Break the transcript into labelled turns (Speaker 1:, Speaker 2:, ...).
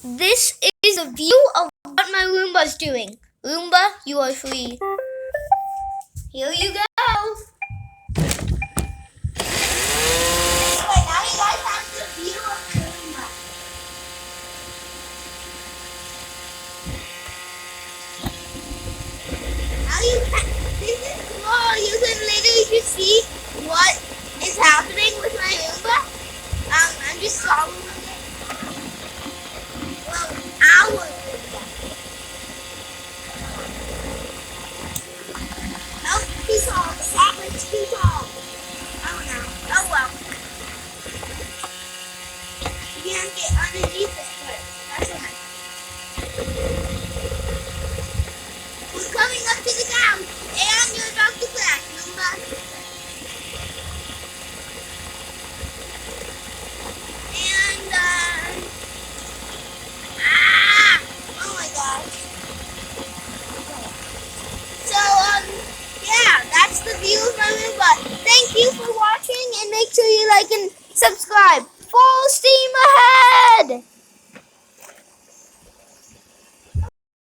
Speaker 1: This is a view of what my Roomba's doing. Roomba, you are free. Here you go. Anyway, now you guys have the view of the Roomba. Now this is cool. You can literally just see what is happening with my Roomba. I'm just following it. Well, our Roomba. Oh, too tall. The sandwich too tall. Oh no. Oh well. You can't get underneath it first. That's okay. We're coming up to the ground, and you're about to crash, Roomba. And oh my gosh. So yeah, that's the view of my Roomba. Thank you for watching, and make sure you like and subscribe. Full steam